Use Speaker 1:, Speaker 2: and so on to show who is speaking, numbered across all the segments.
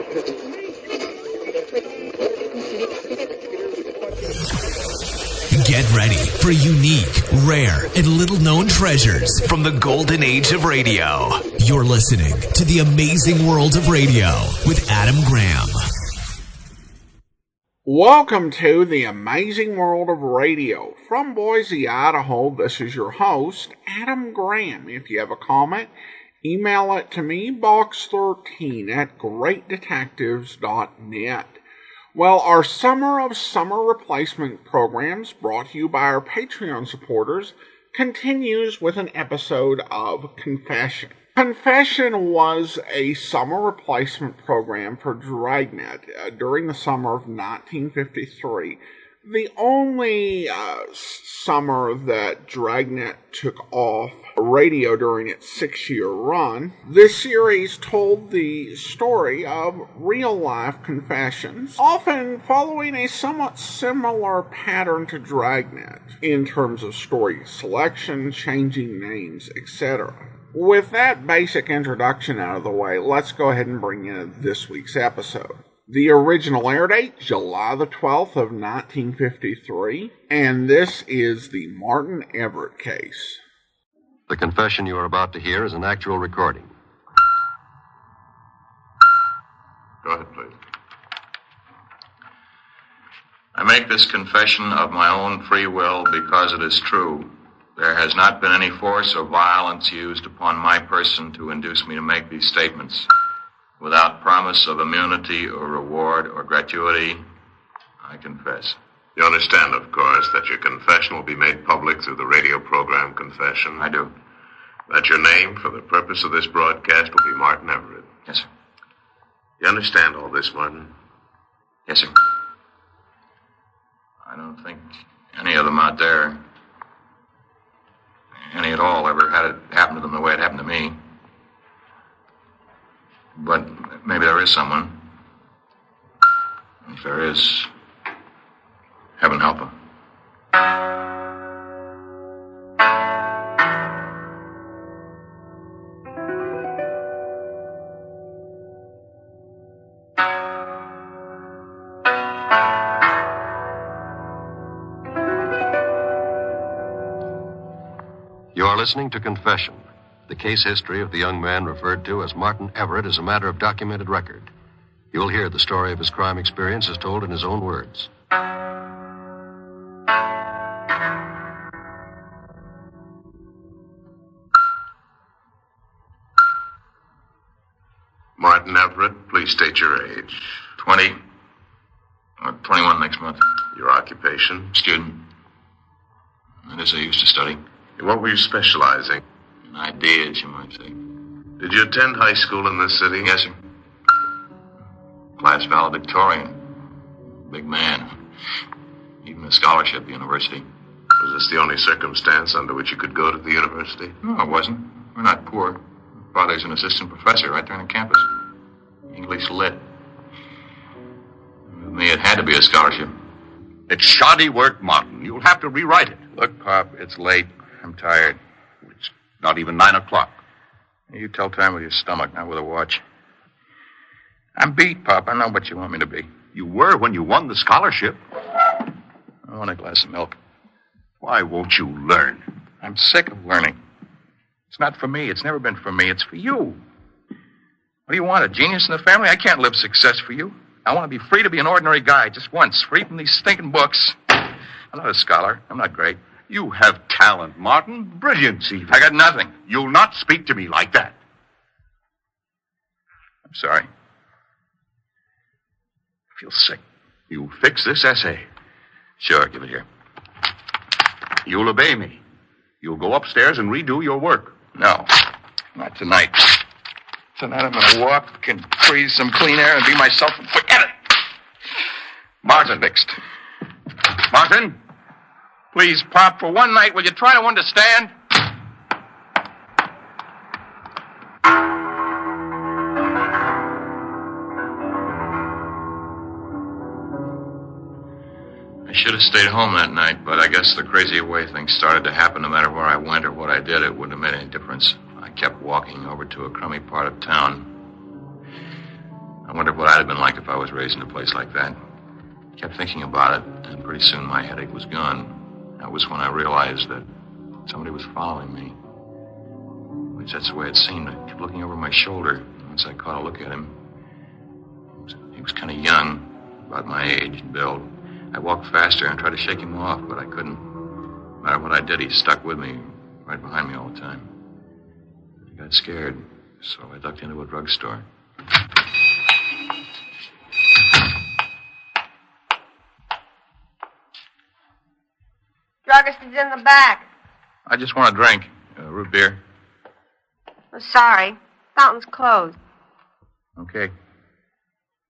Speaker 1: Get ready for unique, rare, and little-known treasures from the golden age of radio. You're listening to The Amazing World of Radio with Adam Graham.
Speaker 2: Welcome to The Amazing World of Radio. From Boise, Idaho, this is your host, Adam Graham. If you have a comment, email it to me, box13@greatdetectives.net. Well, our Summer of Summer Replacement programs, brought to you by our Patreon supporters, continues with an episode of Confession. Confession was a summer replacement program for Dragnet during the summer of 1953. The only summer that Dragnet took off radio during its 6-year run. This series told the story of real-life confessions, often following a somewhat similar pattern to Dragnet in terms of story selection, changing names, etc. With that basic introduction out of the way, let's go ahead and bring in this week's episode. The original air date, July the 12th of 1953, and this is the Martin Everett case.
Speaker 3: The confession you are about to hear is an actual recording.
Speaker 4: Go ahead, please. I make this confession of my own free will because it is true. There has not been any force or violence used upon my person to induce me to make these statements. Without promise of immunity or reward or gratuity, I confess.
Speaker 5: You understand, of course, that your confession will be made public through the radio program Confession?
Speaker 4: I do.
Speaker 5: That your name, for the purpose of this broadcast, will be Martin Everett?
Speaker 4: Yes, sir.
Speaker 5: You understand all this, Martin?
Speaker 4: Yes, sir. I don't think any of them out there, any at all, ever had it happen to them the way it happened to me. But maybe there is someone. If there is, heaven help them.
Speaker 3: You are listening to Confession. The case history of the young man referred to as Martin Everett is a matter of documented record. You will hear the story of his crime experience as told in his own words.
Speaker 5: Martin Everett, please state your age.
Speaker 4: 20. Or 21 next month.
Speaker 5: Your occupation?
Speaker 4: Student. That is, I used to study.
Speaker 5: What were you specializing?
Speaker 4: In ideas, you might say.
Speaker 5: Did you attend high school in this city?
Speaker 4: Yes, sir. Class valedictorian. Big man. Even a scholarship at the university.
Speaker 5: Was this the only circumstance under which you could go to the university?
Speaker 4: No, it wasn't. We're not poor. Father's an assistant professor right there on the campus. English lit. With me, it had to be a scholarship.
Speaker 6: It's shoddy work, Martin. You'll have to rewrite it.
Speaker 4: Look, Pop, it's late. I'm tired.
Speaker 6: It's not even 9 o'clock.
Speaker 4: You tell time with your stomach, not with a watch. I'm beat, Pop. I know what you want me to be.
Speaker 6: You were when you won the scholarship.
Speaker 4: I want a glass of milk.
Speaker 6: Why won't you learn?
Speaker 4: I'm sick of learning. It's not for me. It's never been for me. It's for you. What do you want, a genius in the family? I can't live success for you. I want to be free to be an ordinary guy, just once, free from these stinking books. I'm not a scholar. I'm not great.
Speaker 6: You have talent, Martin. Brilliance, even.
Speaker 4: I got nothing.
Speaker 6: You'll not speak to me like that.
Speaker 4: I'm sorry. I feel sick.
Speaker 6: You fix this essay.
Speaker 4: Sure, give it here.
Speaker 6: You'll obey me. You'll go upstairs and redo your work.
Speaker 4: No, not tonight. Tonight I'm going to walk and breathe some clean air and be myself and forget it.
Speaker 6: Martin.
Speaker 4: Fixed.
Speaker 6: Martin?
Speaker 4: Please, Pop, for one night, will you try to understand? I should have stayed home that night, but I guess the crazy way things started to happen, no matter where I went or what I did, it wouldn't have made any difference. I kept walking over to a crummy part of town. I wondered what I'd have been like if I was raised in a place like that. Kept thinking about it, and pretty soon my headache was gone. That was when I realized that somebody was following me. At least that's the way it seemed. I kept looking over my shoulder. Once I caught a look at him, he was kind of young, about my age and build. I walked faster and tried to shake him off, but I couldn't. No matter what I did, he stuck with me, right behind me all the time. I got scared, so I ducked into a drugstore.
Speaker 7: Druggist is in the back.
Speaker 4: I just want a drink. Root beer.
Speaker 7: Oh, sorry. Fountain's closed.
Speaker 4: Okay.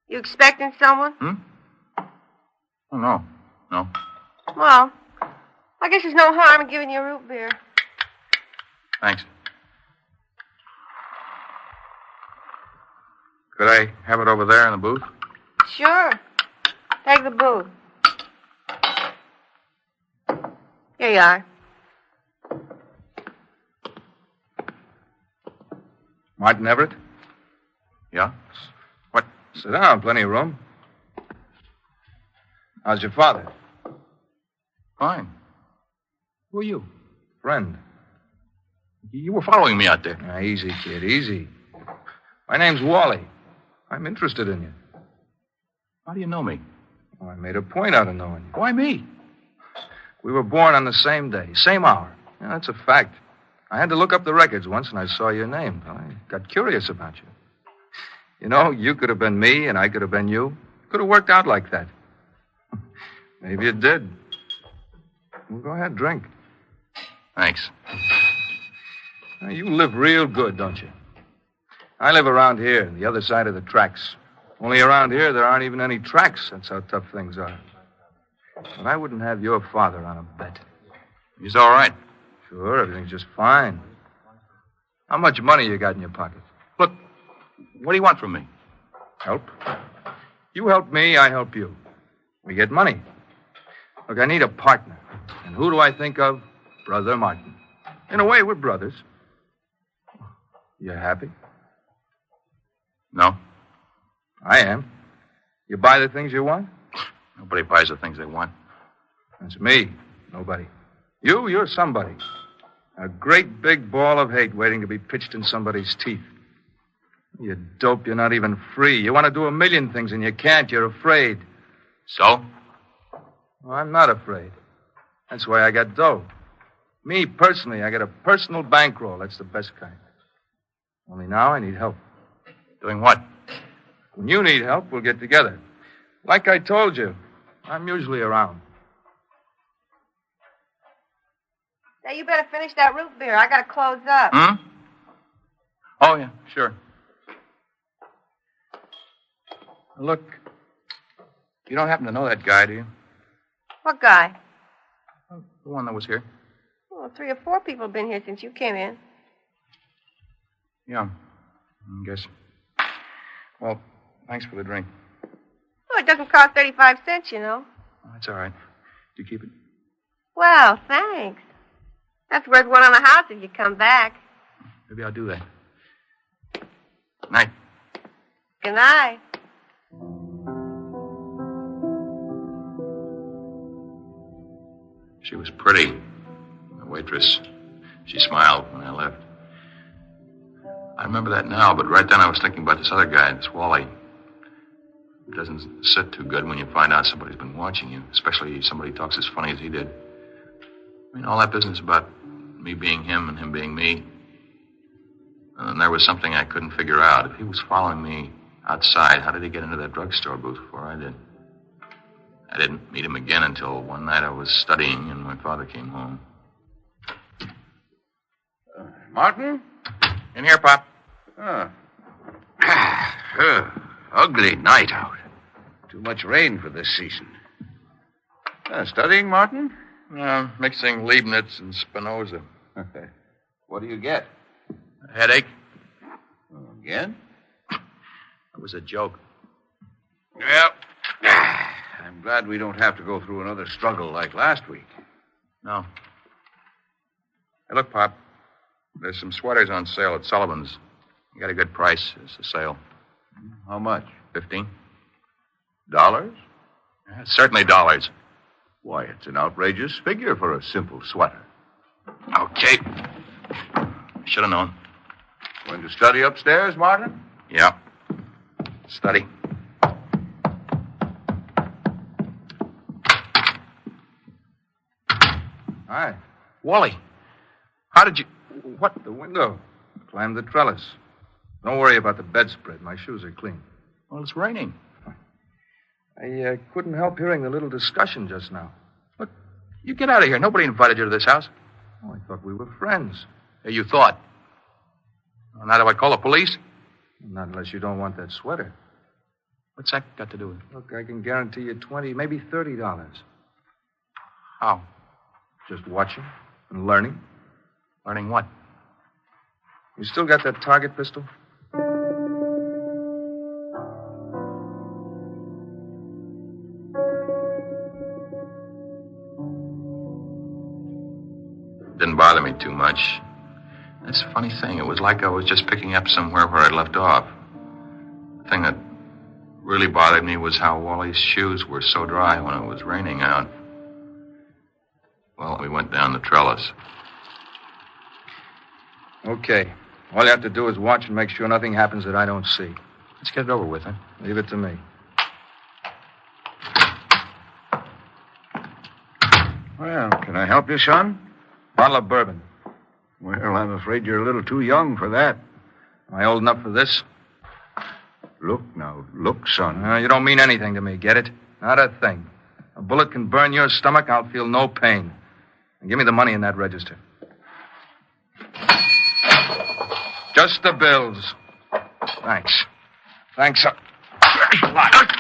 Speaker 7: You expecting someone?
Speaker 4: Oh, no. No.
Speaker 7: Well, I guess there's no harm in giving you a root beer.
Speaker 4: Thanks. Could I have it over there in the booth?
Speaker 7: Sure. Take the booth. Here you are.
Speaker 8: Martin Everett?
Speaker 4: Yeah?
Speaker 8: What? Sit down. Plenty of room. How's your father?
Speaker 4: Fine. Who are you?
Speaker 8: Friend.
Speaker 4: You were following me out there.
Speaker 8: Now, easy, kid, easy. My name's Wally. I'm interested in you.
Speaker 4: How do you know me?
Speaker 8: Well, I made a point out of knowing you.
Speaker 4: Why me?
Speaker 8: We were born on the same day, same hour. Yeah, that's a fact. I had to look up the records once, and I saw your name. I got curious about you. You know, you could have been me, and I could have been you. Could have worked out like that. Maybe it did. Well, go ahead, drink.
Speaker 4: Thanks.
Speaker 8: Now, you live real good, don't you? I live around here, the other side of the tracks. Only around here, there aren't even any tracks. That's how tough things are. But I wouldn't have your father on a bet.
Speaker 4: He's all right.
Speaker 8: Sure, everything's just fine. How much money you got in your pocket?
Speaker 4: Look, what do you want from me?
Speaker 8: Help. You help me, I help you. We get money. Look, I need a partner. And who do I think of? Brother Martin. In a way, we're brothers. You happy?
Speaker 4: No.
Speaker 8: I am. You buy the things you want?
Speaker 4: Nobody buys the things they want.
Speaker 8: That's me. Nobody. You're somebody. A great big ball of hate waiting to be pitched in somebody's teeth. You dope, you're not even free. You want to do a million things and you can't. You're afraid.
Speaker 4: So?
Speaker 8: Well, I'm not afraid. That's why I got dough. Me, personally, I got a personal bankroll. That's the best kind. Only now I need help.
Speaker 4: Doing what?
Speaker 8: When you need help, we'll get together. Like I told you, I'm usually around.
Speaker 7: Now, you better finish that root beer. I gotta close up.
Speaker 4: Oh, yeah, sure. Look, you don't happen to know that guy, do you?
Speaker 7: What guy?
Speaker 4: The one that was here.
Speaker 7: Well, 3 or 4 people have been here since you came in.
Speaker 4: Yeah, I guess. Well, thanks for the drink.
Speaker 7: Oh, it doesn't cost 35 cents, you know.
Speaker 4: Oh, that's all right. You keep it?
Speaker 7: Well, thanks. That's worth one on the house if you come back.
Speaker 4: Maybe I'll do that. Night.
Speaker 7: Good night.
Speaker 4: She was pretty, the waitress. She smiled when I left. I remember that now, but right then I was thinking about this other guy, this Wally. It doesn't sit too good when you find out somebody's been watching you, especially somebody talks as funny as he did. I mean, all that business about me being him and him being me. And there was something I couldn't figure out. If he was following me outside, how did he get into that drugstore booth before I did? I didn't meet him again until one night I was studying and my father came home.
Speaker 6: Martin?
Speaker 4: In here, Pop.
Speaker 6: Ugly night out. Too much rain for this season. Studying, Martin?
Speaker 4: Mixing Leibniz and Spinoza.
Speaker 6: What do you get?
Speaker 4: A headache?
Speaker 6: Again?
Speaker 4: It was a joke.
Speaker 6: Well, I'm glad we don't have to go through another struggle like last week.
Speaker 4: No. Hey, look, Pop. There's some sweaters on sale at Sullivan's. You got a good price. It's a sale.
Speaker 6: How much?
Speaker 4: 15.
Speaker 6: Dollars?
Speaker 4: Certainly dollars.
Speaker 6: Why, it's an outrageous figure for a simple sweater.
Speaker 4: Okay. Should have known.
Speaker 6: Going to study upstairs, Martin?
Speaker 4: Yeah. Study.
Speaker 8: Hi.
Speaker 4: Wally, how did you...
Speaker 8: What? The window. Climbed the trellis. Don't worry about the bedspread. My shoes are clean.
Speaker 4: Well, it's raining.
Speaker 8: I couldn't help hearing the little discussion just now.
Speaker 4: Look, you get out of here. Nobody invited you to this house.
Speaker 8: Oh, I thought we were friends.
Speaker 4: Yeah, you thought. Well, now do I call the police?
Speaker 8: Not unless you don't want that sweater.
Speaker 4: What's that got to do with it?
Speaker 8: Look, I can guarantee you $20, maybe $30.
Speaker 4: How?
Speaker 8: Just watching and learning.
Speaker 4: Learning what?
Speaker 8: You still got that target pistol?
Speaker 4: Didn't bother me too much. That's a funny thing. It was like I was just picking up somewhere where I'd left off. The thing that really bothered me was how Wally's shoes were so dry when it was raining out. Well, we went down the trellis.
Speaker 8: Okay. All you have to do is watch and make sure nothing happens that I don't see.
Speaker 4: Let's get it over with, huh?
Speaker 8: Leave it to me.
Speaker 6: Well, can I help you, son?
Speaker 8: Bottle of bourbon.
Speaker 6: Well, I'm afraid you're a little too young for that.
Speaker 8: Am I old enough for this?
Speaker 6: Look now, look, son.
Speaker 8: You don't mean anything to me, get it? Not a thing. A bullet can burn your stomach, I'll feel no pain. And give me the money in that register. Just the bills. Thanks. Thanks a lot.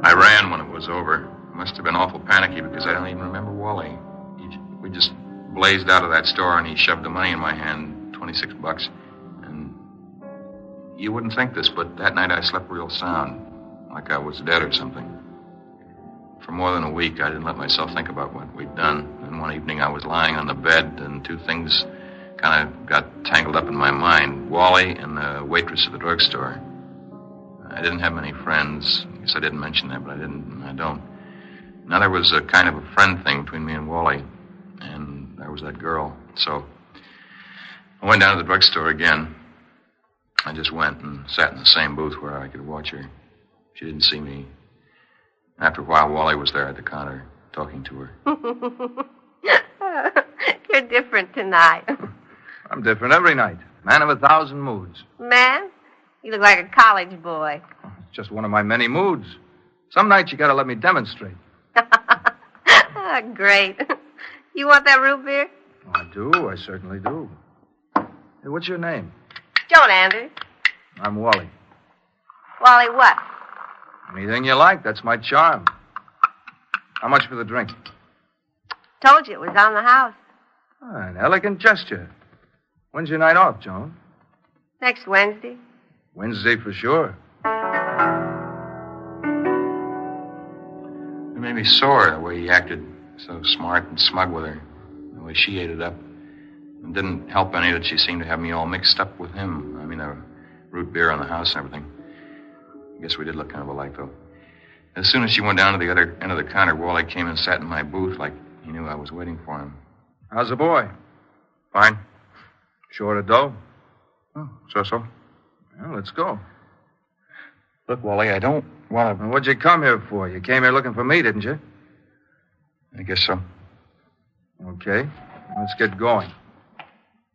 Speaker 4: I ran when it was over. Must have been awful panicky because I don't even remember Wally. We just blazed out of that store and he shoved the money in my hand, $26. And you wouldn't think this, but that night I slept real sound, like I was dead or something. For more than a week, I didn't let myself think about what we'd done. And one evening I was lying on the bed and two things kind of got tangled up in my mind. Wally and the waitress at the drugstore. I didn't have many friends. I guess I didn't mention that, but I don't. Now, there was a kind of a friend thing between me and Wally, and there was that girl. So I went down to the drugstore again. I just went and sat in the same booth where I could watch her. She didn't see me. After a while, Wally was there at the counter, talking to her.
Speaker 7: You're different tonight.
Speaker 8: I'm different every night. Man of 1,000 moods.
Speaker 7: Man, you look like a college boy.
Speaker 8: It's just one of my many moods. Some nights you gotta let me demonstrate.
Speaker 7: Great. You want that root beer?
Speaker 8: Oh, I do. I certainly do. Hey, what's your name?
Speaker 7: Joan Anders.
Speaker 8: I'm Wally.
Speaker 7: Wally what?
Speaker 8: Anything you like. That's my charm. How much for the drink?
Speaker 7: Told you it was on the house.
Speaker 8: Oh, an elegant gesture. When's your night off, Joan?
Speaker 7: Next Wednesday.
Speaker 8: Wednesday for sure.
Speaker 4: It made me sore the way he acted so smart and smug with her. The way she ate it up. It didn't help any that she seemed to have me all mixed up with him. I mean, the root beer on the house and everything. I guess we did look kind of alike, though. As soon as she went down to the other end of the counter, Wally came and sat in my booth like he knew I was waiting for him.
Speaker 8: How's the boy?
Speaker 4: Fine.
Speaker 8: Short of dough?
Speaker 4: Oh, so.
Speaker 8: Well, let's go.
Speaker 4: Look, Wally, I don't want to...
Speaker 8: Well, what'd you come here for? You came here looking for me, didn't you?
Speaker 4: I guess so.
Speaker 8: Okay. Let's get going.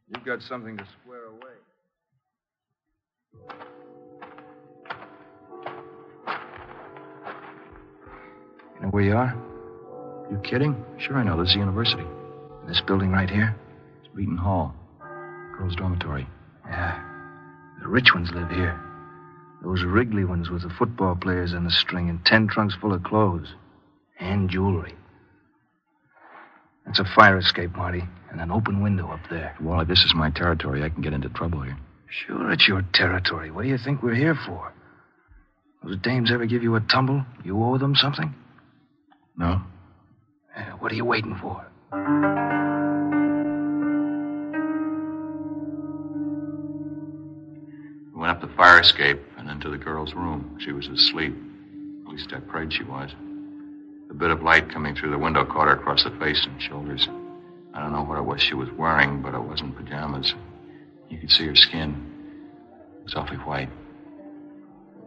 Speaker 8: You've got something to square away.
Speaker 4: You know where you are? You kidding? Sure I know. This is the university.
Speaker 8: This building right here?
Speaker 4: It's Beaton Hall. Girls' dormitory.
Speaker 8: Yeah. The rich ones live here. Those Wrigley ones with the football players on the string and 10 trunks full of clothes. And jewelry. That's a fire escape, Marty, and an open window up there.
Speaker 4: Wally, this is my territory. I can get into trouble here.
Speaker 8: Sure, it's your territory. What do you think we're here for? Those dames ever give you a tumble? You owe them something?
Speaker 4: No.
Speaker 8: What are you waiting for?
Speaker 4: We went up the fire escape and into the girl's room. She was asleep. At least I prayed she was. The bit of light coming through the window caught her across the face and shoulders. I don't know what it was she was wearing, but it wasn't pajamas. You could see her skin. It was awfully white.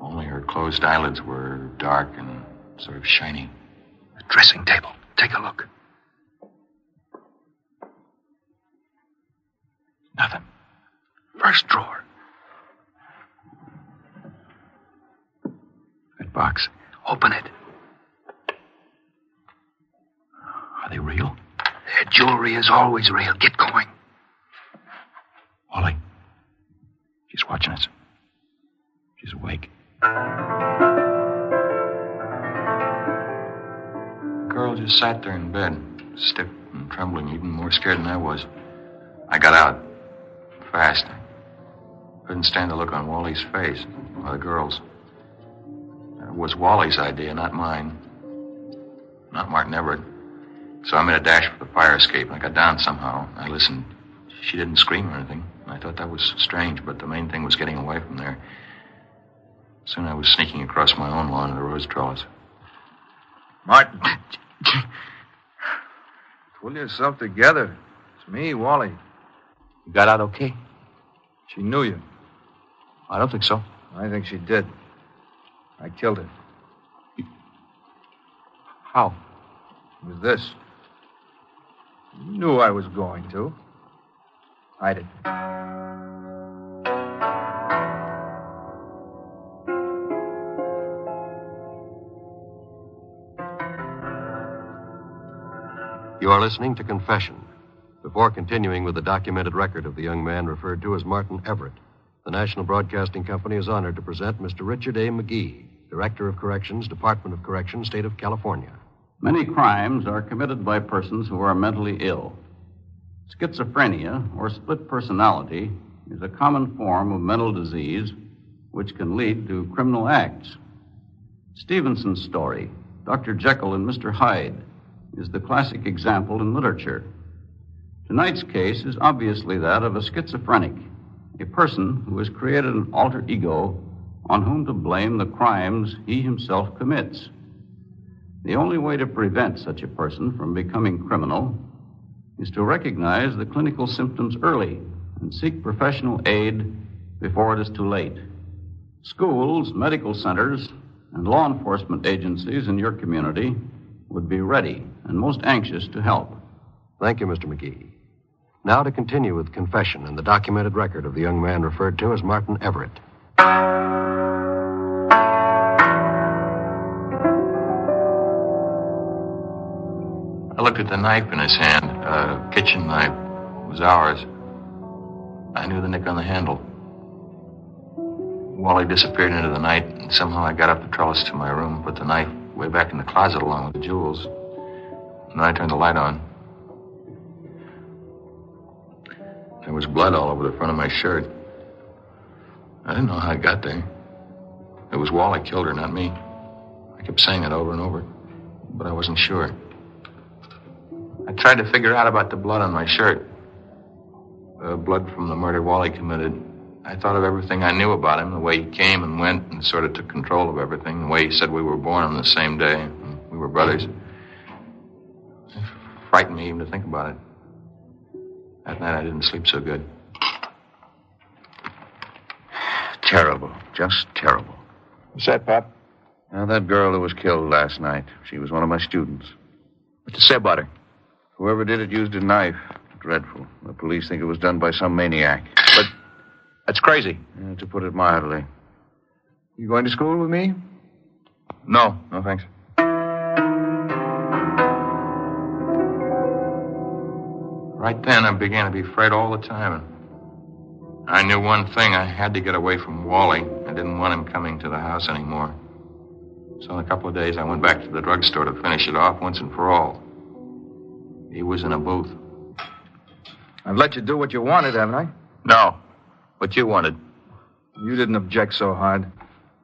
Speaker 4: Only her closed eyelids were dark and sort of shiny.
Speaker 8: The dressing table. Take a look. Nothing. First drawer.
Speaker 4: That box.
Speaker 8: Open it.
Speaker 4: Are they real?
Speaker 8: Their jewelry is always real. Get going.
Speaker 4: Wally. She's watching us. She's awake. The girl just sat there in bed, stiff and trembling, even more scared than I was. I got out. Fast. I couldn't stand the look on Wally's face, or the girl's. It was Wally's idea, not mine. Not Martin Everett. So I made a dash for the fire escape, and I got down somehow. I listened. She didn't scream or anything. I thought that was strange, but the main thing was getting away from there. Soon I was sneaking across my own lawn to the rose trellis.
Speaker 8: Martin. Pull yourself together. It's me, Wally.
Speaker 4: You got out okay?
Speaker 8: She knew you.
Speaker 4: I don't think so.
Speaker 8: I think she did. I killed her.
Speaker 4: How?
Speaker 8: With this. You knew I was going to. Hide it.
Speaker 3: You are listening to Confession. Before continuing with the documented record of the young man referred to as Martin Everett, the National Broadcasting Company is honored to present Mr. Richard A. McGee, Director of Corrections, Department of Corrections, State of California.
Speaker 9: Many crimes are committed by persons who are mentally ill. Schizophrenia, or split personality, is a common form of mental disease which can lead to criminal acts. Stevenson's story, Dr. Jekyll and Mr. Hyde, is the classic example in literature. Tonight's case is obviously that of a schizophrenic, a person who has created an alter ego on whom to blame the crimes he himself commits. The only way to prevent such a person from becoming criminal is to recognize the clinical symptoms early and seek professional aid before it is too late. Schools, medical centers, and law enforcement agencies in your community would be ready and most anxious to help.
Speaker 3: Thank you, Mr. McGee. Now to continue with Confession and the documented record of the young man referred to as Martin Everett.
Speaker 4: I looked at the knife in his hand, a kitchen knife. It was ours. I knew the nick on the handle. Wally disappeared into the night, and somehow I got up the trellis to my room, put the knife way back in the closet along with the jewels. And then I turned the light on. There was blood all over the front of my shirt. I didn't know how it got there. It was Wally killed her, not me. I kept saying it over and over, but I wasn't sure. I tried to figure out about the blood on my shirt. The blood from the murder Wally committed. I thought of everything I knew about him, the way he came and went and sort of took control of everything, the way he said we were born on the same day, and we were brothers. It frightened me even to think about it. That night I didn't sleep so good.
Speaker 6: Terrible. Just terrible.
Speaker 8: What's that, Pop?
Speaker 6: Now, that girl who was killed last night, she was one of my students.
Speaker 8: What you say about her?
Speaker 6: Whoever did it used a knife. Dreadful. The police think it was done by some maniac.
Speaker 8: But that's crazy.
Speaker 6: Yeah, to put it mildly.
Speaker 8: You going to school with me?
Speaker 4: No, thanks. Right then, I began to be afraid all the time. I knew one thing. I had to get away from Wally. I didn't want him coming to the house anymore. So in a couple of days, I went back to the drugstore to finish it off once and for all. He was in a booth.
Speaker 8: I've let you do what you wanted, haven't I?
Speaker 4: No, what you wanted.
Speaker 8: You didn't object so hard.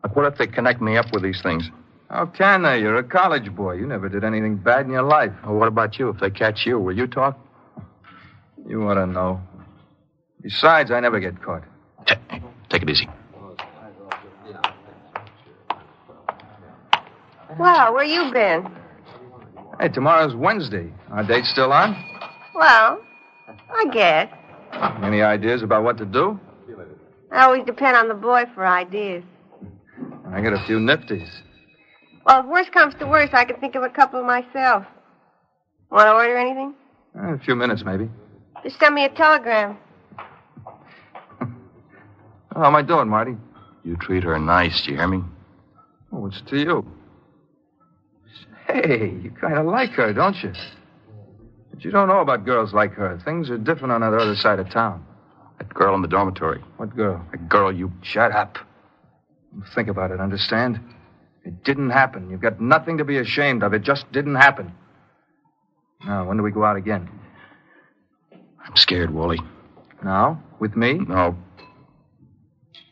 Speaker 4: Look, what if they connect me up with these things?
Speaker 8: How can they? You're a college boy. You never did anything bad in your life.
Speaker 3: Well, what about you? If they catch you, will you talk?
Speaker 8: You ought to know. Besides, I never get caught.
Speaker 3: Hey, take it easy.
Speaker 7: Well, where you been?
Speaker 8: Hey, tomorrow's Wednesday. Our date's still on?
Speaker 7: Well, I guess.
Speaker 8: Any ideas about what to do?
Speaker 7: I always depend on the boy for ideas.
Speaker 8: I got a few nifties.
Speaker 7: Well, if worse comes to worse, I could think of a couple myself. Want to order anything?
Speaker 8: A few minutes, maybe.
Speaker 7: Just send me a telegram.
Speaker 8: How am I doing, Marty?
Speaker 3: You treat her nice, do you hear me?
Speaker 8: Oh, it's to you. Hey, you kind of like her, don't you? But you don't know about girls like her. Things are different on the other side of town.
Speaker 3: That girl in the dormitory.
Speaker 8: What girl?
Speaker 3: The girl you...
Speaker 8: Shut up. Think about it, understand? It didn't happen. You've got nothing to be ashamed of. It just didn't happen. Now, when do we go out again?
Speaker 3: I'm scared, Wally.
Speaker 8: Now? With me?
Speaker 3: No.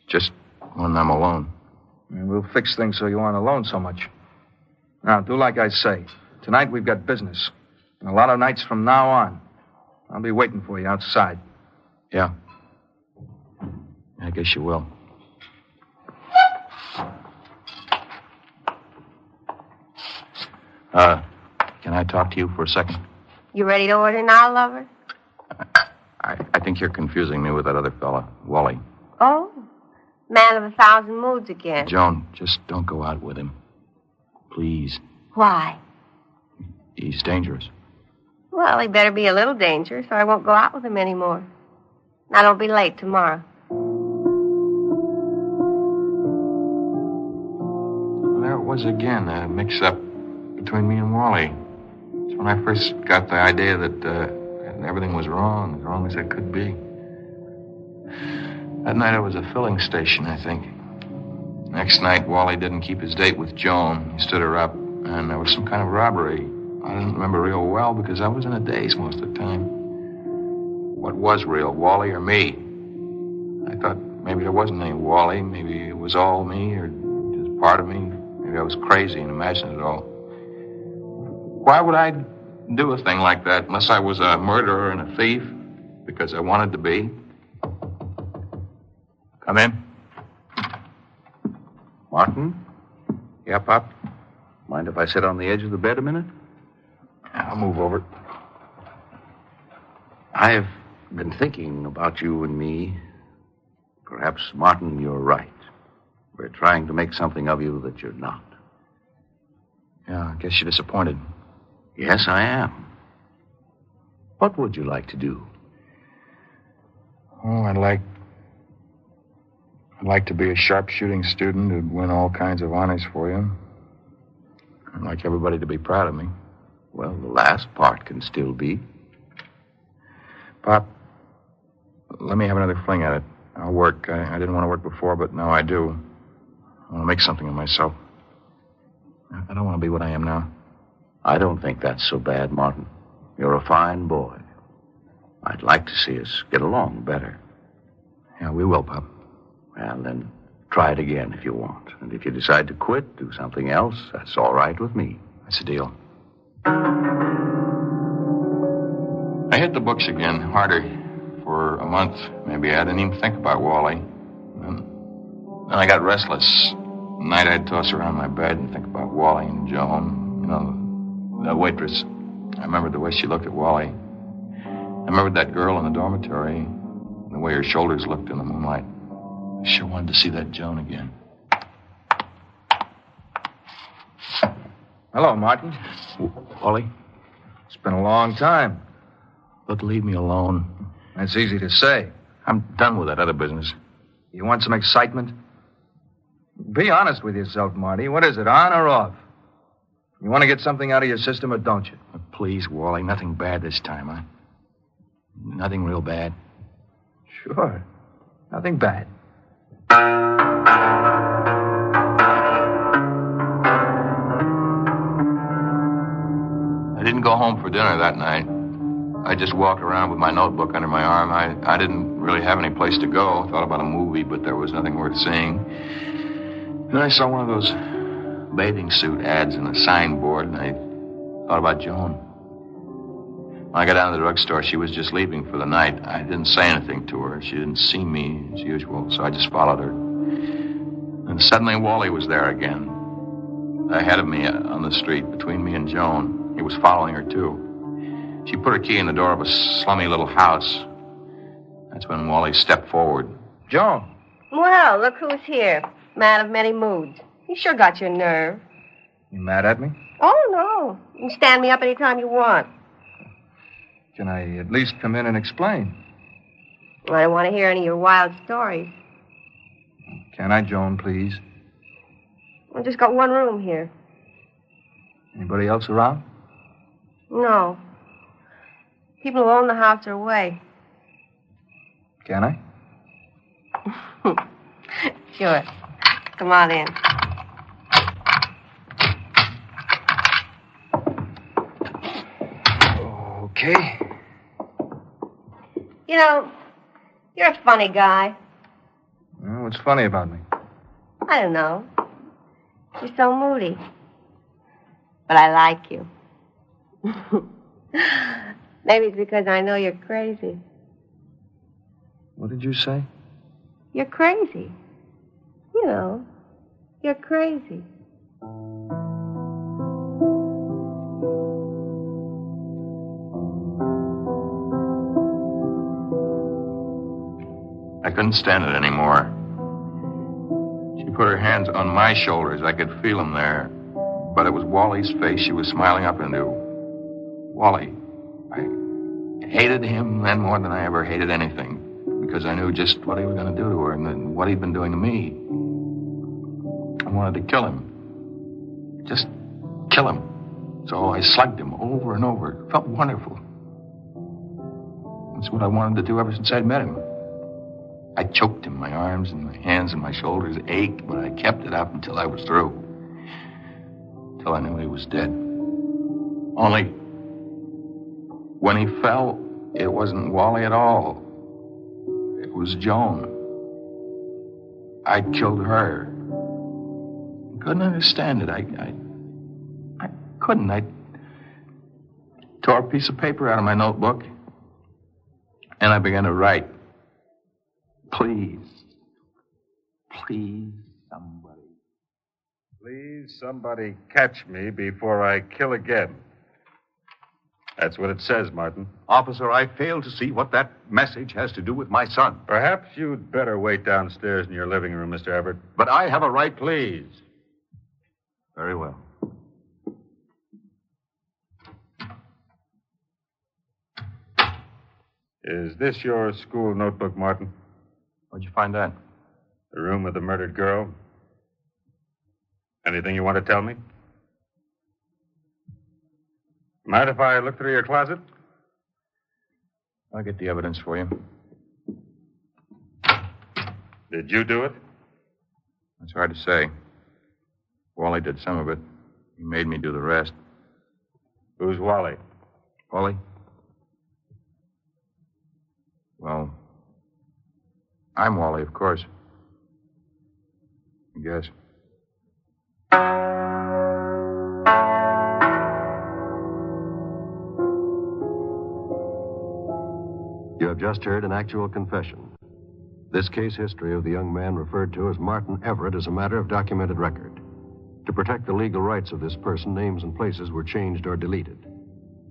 Speaker 3: Just when I'm alone.
Speaker 8: And we'll fix things so you aren't alone so much. Now, do like I say. Tonight we've got business. And a lot of nights from now on. I'll be waiting for you outside.
Speaker 3: Yeah. I guess you will. Can I talk to you for a second?
Speaker 7: You ready to order now, lover?
Speaker 3: I think you're confusing me with that other fella, Wally.
Speaker 7: Oh, man of 1,000 moods again.
Speaker 3: Joan, just don't go out with him. Please.
Speaker 7: Why?
Speaker 3: He's dangerous.
Speaker 7: Well, he better be a little dangerous, or I won't go out with him anymore. Now, don't be late tomorrow.
Speaker 4: There it was again, a mix-up between me and Wally. It's when I first got the idea that everything was wrong, as wrong as it could be. That night I was at a filling station, I think. Next night, Wally didn't keep his date with Joan. He stood her up, and there was some kind of robbery. I didn't remember real well because I was in a daze most of the time. What was real, Wally or me? I thought maybe there wasn't any Wally. Maybe it was all me or just part of me. Maybe I was crazy and imagined it all. Why would I do a thing like that unless I was a murderer and a thief? Because I wanted to be. Come in.
Speaker 6: Martin? Yeah, Pop? Mind if I sit on the edge of the bed a minute?
Speaker 4: I'll move over.
Speaker 6: I've been thinking about you and me. Perhaps, Martin, you're right. We're trying to make something of you that you're not.
Speaker 3: Yeah, I guess you're disappointed.
Speaker 6: Yes, I am. What would you like to do?
Speaker 4: Oh, I'd like to be a sharpshooting student who'd win all kinds of honors for you. I'd like everybody to be proud of me.
Speaker 6: Well, the last part can still be.
Speaker 4: Pop, let me have another fling at it. I'll work. I didn't want to work before, but now I do. I want to make something of myself. I don't want to be what I am now.
Speaker 6: I don't think that's so bad, Martin. You're a fine boy. I'd like to see us get along better.
Speaker 3: Yeah, we will, Pop.
Speaker 6: Well, then, try it again if you want. And if you decide to quit, do something else, that's all right with me.
Speaker 3: That's a deal.
Speaker 4: I hit the books again, harder. For a month, maybe. I didn't even think about Wally. Then I got restless. At night, I'd toss around my bed and think about Wally and Joan. You know, the waitress. I remembered the way she looked at Wally. I remembered that girl in the dormitory, and the way her shoulders looked in the moonlight. I sure wanted to see that Joan again.
Speaker 8: Hello, Martin.
Speaker 3: Wally?
Speaker 8: It's been a long time.
Speaker 3: Look, leave me alone.
Speaker 8: That's easy to say.
Speaker 4: I'm done with that other business.
Speaker 8: You want some excitement? Be honest with yourself, Marty. What is it, on or off? You want to get something out of your system or don't you?
Speaker 4: Please, Wally, nothing bad this time, huh? Nothing real bad.
Speaker 8: Sure. Nothing bad.
Speaker 4: I didn't go home for dinner that night. I just walked around with my notebook under my arm. I didn't really have any place to go. I thought about a movie, but there was nothing worth seeing. Then I saw one of those bathing suit ads on a signboard, and I thought about Joan. When I got down to the drugstore, she was just leaving for the night. I didn't say anything to her. She didn't see me as usual, so I just followed her. And suddenly Wally was there again, ahead of me on the street, between me and Joan. He was following her, too. She put her key in the door of a slummy little house. That's when Wally stepped forward.
Speaker 8: Joan.
Speaker 7: Well, look who's here. Man of many moods. You sure got your nerve.
Speaker 8: You mad at me?
Speaker 7: Oh, no. You can stand me up any time you want.
Speaker 8: Can I at least come in and explain?
Speaker 7: I don't want to hear any of your wild stories.
Speaker 8: Can I, Joan, please?
Speaker 7: I just got one room here.
Speaker 8: Anybody else around?
Speaker 7: No. People who own the house are away.
Speaker 8: Can I?
Speaker 7: Sure. Come on in.
Speaker 8: Okay.
Speaker 7: You know, you're a funny guy.
Speaker 8: Well, what's funny about me?
Speaker 7: I don't know. You're so moody. But I like you. Maybe it's because I know you're crazy.
Speaker 8: What did you say?
Speaker 7: You're crazy. You know, you're crazy.
Speaker 4: I couldn't stand it anymore. She put her hands on my shoulders. I could feel them there. But it was Wally's face she was smiling up into. Wally. I hated him then more than I ever hated anything, because I knew just what he was going to do to her and what he'd been doing to me. I wanted to kill him. Just kill him. So I slugged him over and over. It felt wonderful. That's what I wanted to do ever since I'd met him. I choked him. My arms and my hands and my shoulders ached, but I kept it up until I was through. Until I knew he was dead. Only, when he fell, it wasn't Wally at all. It was Joan. I'd killed her. I couldn't understand it. I couldn't. I tore a piece of paper out of my notebook, and I began to write. Please, somebody.
Speaker 10: Please, somebody catch me before I kill again. That's what it says, Martin.
Speaker 6: Officer, I fail to see what that message has to do with my son.
Speaker 10: Perhaps you'd better wait downstairs in your living room, Mr. Everett.
Speaker 6: But I have a right.
Speaker 10: Please.
Speaker 3: Very well.
Speaker 10: Is this your school notebook, Martin?
Speaker 4: Where'd you find that?
Speaker 10: The room of the murdered girl? Anything you want to tell me? Mind if I look through your closet?
Speaker 4: I'll get the evidence for you.
Speaker 10: Did you do it?
Speaker 4: It's hard to say. Wally did some of it. He made me do the rest.
Speaker 10: Who's Wally?
Speaker 4: Wally? Well, I'm Wally, of course. I guess.
Speaker 3: You have just heard an actual confession. This case history of the young man referred to as Martin Everett is a matter of documented record. To protect the legal rights of this person, names and places were changed or deleted.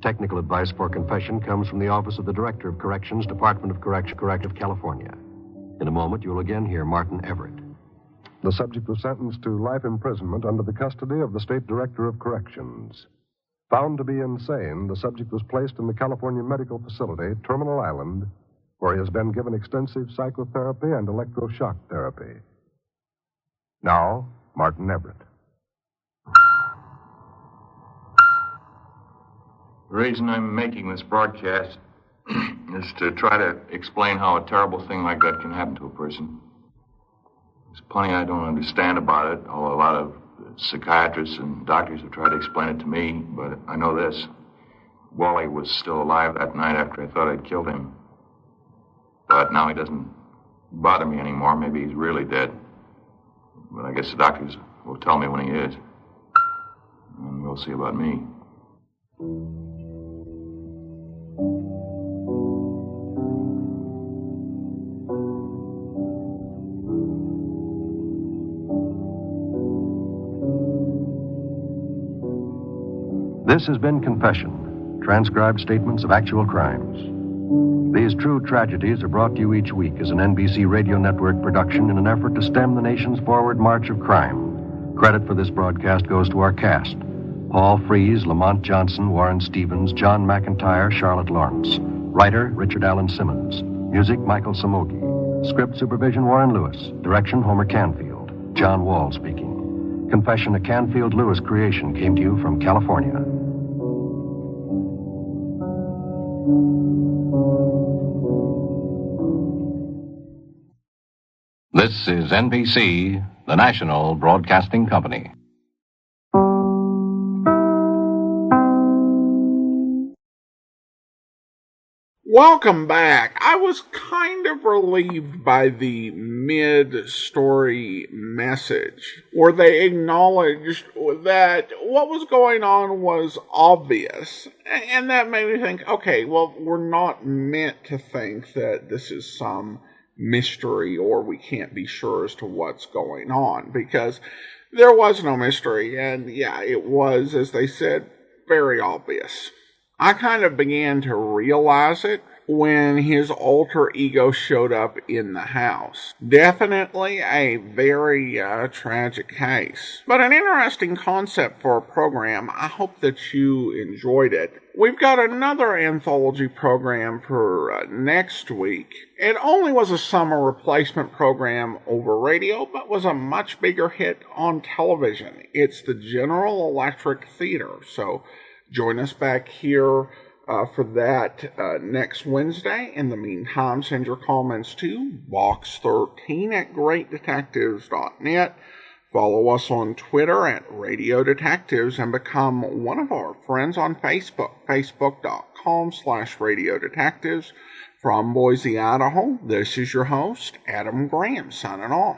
Speaker 3: Technical advice for confession comes from the Office of the Director of Corrections, Department of Corrective, California. In a moment, you'll again hear Martin Everett.
Speaker 11: The subject was sentenced to life imprisonment under the custody of the State Director of Corrections. Found to be insane, the subject was placed in the California Medical Facility, Terminal Island, where he has been given extensive psychotherapy and electroshock therapy. Now, Martin Everett.
Speaker 4: The reason I'm making this broadcast is to try to explain how a terrible thing like that can happen to a person. There's plenty I don't understand about it, although a lot of psychiatrists and doctors have tried to explain it to me, but I know this. Wally was still alive that night after I thought I'd killed him. But now he doesn't bother me anymore. Maybe he's really dead. But I guess the doctors will tell me when he is. We'll see about me.
Speaker 3: This has been Confession, transcribed statements of actual crimes. These true tragedies are brought to you each week as an NBC Radio Network production in an effort to stem the nation's forward march of crime. Credit for this broadcast goes to our cast: Paul Frees, Lamont Johnson, Warren Stevens, John McIntyre, Charlotte Lawrence. Writer, Richard Allen Simmons. Music, Michael Samogi. Script supervision, Warren Lewis. Direction, Homer Canfield. John Wall speaking. Confession, a Canfield-Lewis creation, came to you from California.
Speaker 12: This is NBC, the national broadcasting company.
Speaker 2: Welcome back. I was kind of relieved by the mid-story message, where they acknowledged that what was going on was obvious. And that made me think, okay, well, we're not meant to think that this is some mystery or we can't be sure as to what's going on, because there was no mystery, and yeah, it was, as they said, very obvious. I kind of began to realize it when his alter ego showed up in the house. Definitely a very tragic case, but an interesting concept for a program. I hope that you enjoyed it. We've got another anthology program for next week. It only was a summer replacement program over radio, but was a much bigger hit on television. It's the General Electric Theater, so join us back here for that next Wednesday. In the meantime, send your comments to box13@greatdetectives.net. Follow us on Twitter at Radio Detectives and become one of our friends on Facebook, facebook.com/Radio Detectives. From Boise, Idaho, this is your host, Adam Graham, signing off.